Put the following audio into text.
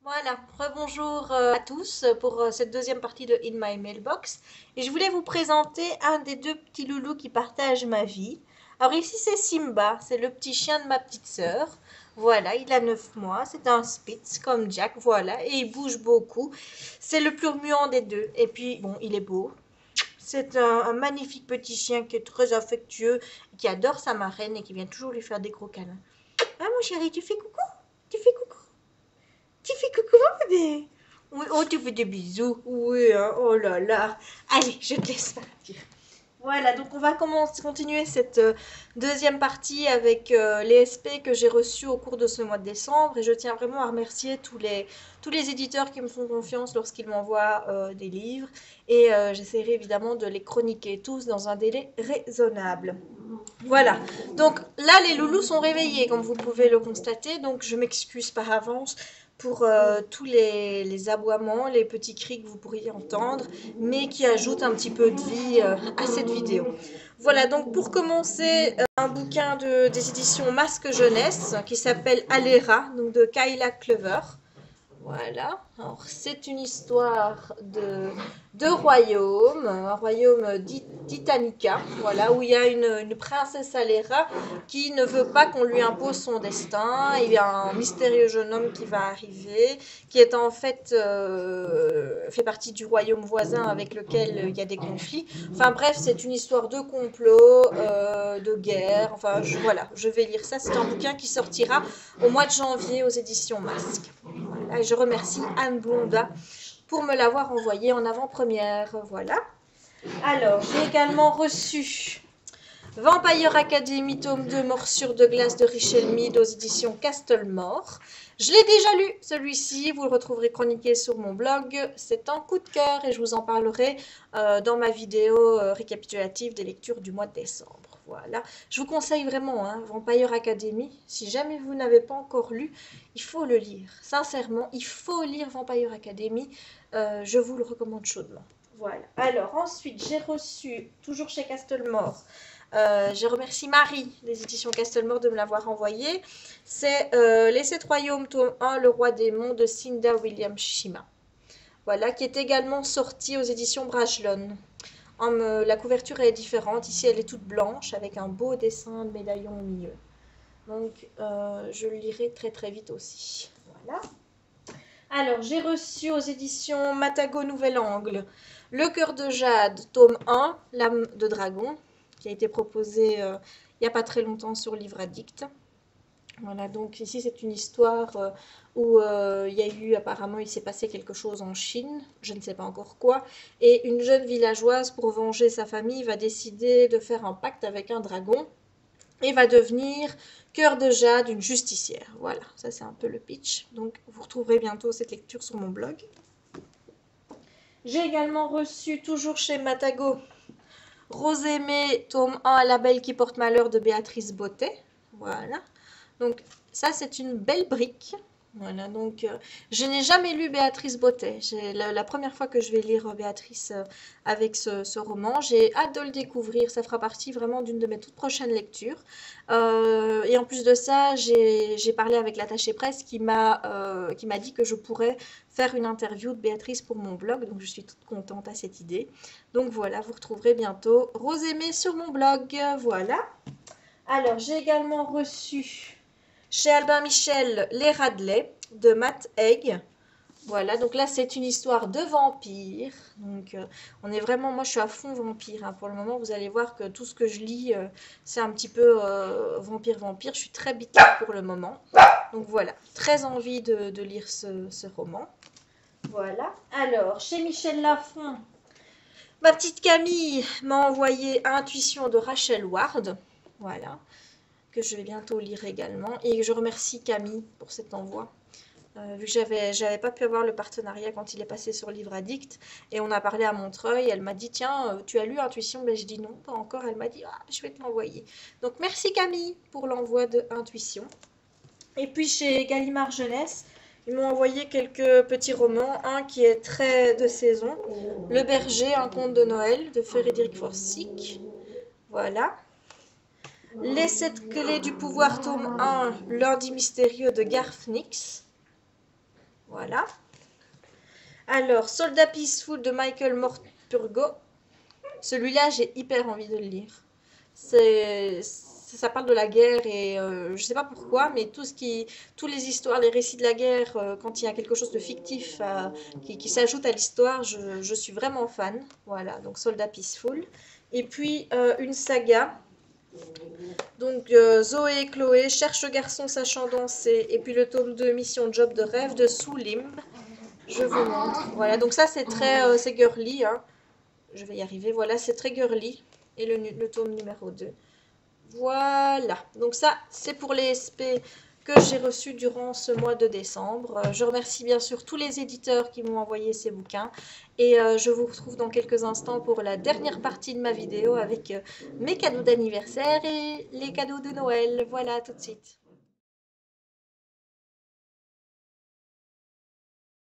Voilà, rebonjour à tous pour cette deuxième partie de In My Mailbox. Et je voulais vous présenter un des deux petits loulous qui partagent ma vie. Alors ici c'est Simba, c'est le petit chien de ma petite sœur. Voilà, il a 9 mois, c'est un Spitz comme Jack, voilà, et il bouge beaucoup. C'est le plus remuant des deux. Et puis, bon, il est beau. C'est un magnifique petit chien qui est très affectueux, qui adore sa marraine et qui vient toujours lui faire des gros câlins. Ah mon chéri, tu fais coucou? Tu fais coucou? Tu fais coucou, mon bébé? Oui, oh, tu fais des bisous. Oui, hein, oh là là. Allez, je te laisse partir. Voilà, donc on va continuer cette deuxième partie avec les SP que j'ai reçus au cours de ce mois de décembre. Et je tiens vraiment à remercier tous les éditeurs qui me font confiance lorsqu'ils m'envoient des livres. Et j'essaierai évidemment de les chroniquer tous dans un délai raisonnable. Voilà, donc là les loulous sont réveillés comme vous pouvez le constater, donc je m'excuse par avance pour tous les aboiements, les petits cris que vous pourriez entendre, mais qui ajoutent un petit peu de vie à cette vidéo. Voilà, donc pour commencer, un bouquin des éditions Masque Jeunesse qui s'appelle Alera, donc de Kyla Clever. Voilà, alors c'est une histoire de royaume, un royaume d'Itanica, voilà, où il y a une princesse Alera qui ne veut pas qu'on lui impose son destin. Il y a un mystérieux jeune homme qui va arriver, qui est en fait fait partie du royaume voisin avec lequel il y a des conflits. Enfin bref, c'est une histoire de complot, de guerre, enfin voilà, je vais lire ça. C'est un bouquin qui sortira au mois de janvier aux éditions Masque. Voilà, et je remercie Anne Blonda pour me l'avoir envoyé en avant-première. Voilà. Alors, j'ai également reçu Vampire Academy, tome 2, Morsure de glace de Richel Mead aux éditions Castlemore. Je l'ai déjà lu, celui-ci, vous le retrouverez chroniqué sur mon blog. C'est un coup de cœur et je vous en parlerai dans ma vidéo récapitulative des lectures du mois de décembre. Voilà. Je vous conseille vraiment hein, Vampire Academy. Si jamais vous n'avez pas encore lu, il faut le lire. Sincèrement, il faut lire Vampire Academy. Je vous le recommande chaudement. Voilà. Alors, ensuite, j'ai reçu, toujours chez Castlemore, je remercie Marie des éditions Castlemore de me l'avoir envoyé. C'est Les Sept Royaumes, tome 1, Le Roi des Monts de Cinda Williams Shima. Voilà, qui est également sorti aux éditions Brajlon. La couverture est différente. Ici, elle est toute blanche avec un beau dessin de médaillon au milieu. Donc, je le lirai très très vite aussi. Voilà. Alors, j'ai reçu aux éditions Matago Nouvel Angle Le Cœur de Jade, tome 1, L'âme de dragon, qui a été proposé il n'y a pas très longtemps sur Livre Addict. Voilà, donc ici c'est une histoire où il y a eu, apparemment il s'est passé quelque chose en Chine, je ne sais pas encore quoi, et une jeune villageoise pour venger sa famille va décider de faire un pacte avec un dragon et va devenir Cœur de Jade, une justicière. Voilà, ça c'est un peu le pitch, donc vous retrouverez bientôt cette lecture sur mon blog. J'ai également reçu, toujours chez Matago, Rosémée, tome 1, La Belle qui porte malheur de Béatrice Bottet. Voilà. Donc ça c'est une belle brique. Voilà, donc je n'ai jamais lu Béatrice Bottet. La première fois que je vais lire Béatrice avec ce roman. J'ai hâte de le découvrir. Ça fera partie vraiment d'une de mes toutes prochaines lectures. Et en plus de ça, j'ai parlé avec l'attaché presse qui m'a dit que je pourrais faire une interview de Béatrice pour mon blog. Donc je suis toute contente à cette idée. Donc voilà, vous retrouverez bientôt Rosémée sur mon blog. Voilà. Alors, j'ai également reçu chez Albin Michel Les Radley de Matt Haig. Voilà, donc là c'est une histoire de vampire. Donc on est vraiment, moi je suis à fond vampire hein. Pour le moment, vous allez voir que tout ce que je lis, c'est un petit peu vampire. Je suis très bitée pour le moment. Donc voilà, très envie de lire ce roman. Voilà. Alors, chez Michel Lafon, ma petite Camille m'a envoyé Intuition de Rachel Ward. Voilà, que je vais bientôt lire également. Et je remercie Camille pour cet envoi. Vu que j'avais pas pu avoir le partenariat quand il est passé sur Livre Addict. Et on a parlé à Montreuil. Elle m'a dit, tiens, tu as lu Intuition? Ben, je dis non, pas encore. Elle m'a dit, ah, je vais te l'envoyer. Donc merci Camille pour l'envoi de Intuition. Et puis chez Gallimard Jeunesse, ils m'ont envoyé quelques petits romans. Un qui est très de saison. Le Berger, un conte de Noël de Frédéric Forsyth. Voilà. Les 7 clés du pouvoir, tome 1, Lundi mystérieux de Garth Nix. Voilà. Alors, Soldat Peaceful de Michael Morpurgo. Celui-là, j'ai hyper envie de le lire. Ça parle de la guerre et je sais pas pourquoi, mais tous les histoires, les récits de la guerre, quand il y a quelque chose de fictif qui s'ajoute à l'histoire, je suis vraiment fan. Voilà, donc Soldat Peaceful. Et puis une saga. Donc Zoé et Chloé cherchent garçon sachant danser. Et puis le tome 2, Mission Job de rêve de Soulim. Je vous montre. Voilà, donc ça c'est très c'est girly. Hein. Je vais y arriver. Voilà, c'est très girly. Et le tome numéro 2. Voilà, donc ça c'est pour les SP que j'ai reçus durant ce mois de décembre. Je remercie bien sûr tous les éditeurs qui m'ont envoyé ces bouquins et je vous retrouve dans quelques instants pour la dernière partie de ma vidéo avec mes cadeaux d'anniversaire et les cadeaux de Noël. Voilà, tout de suite.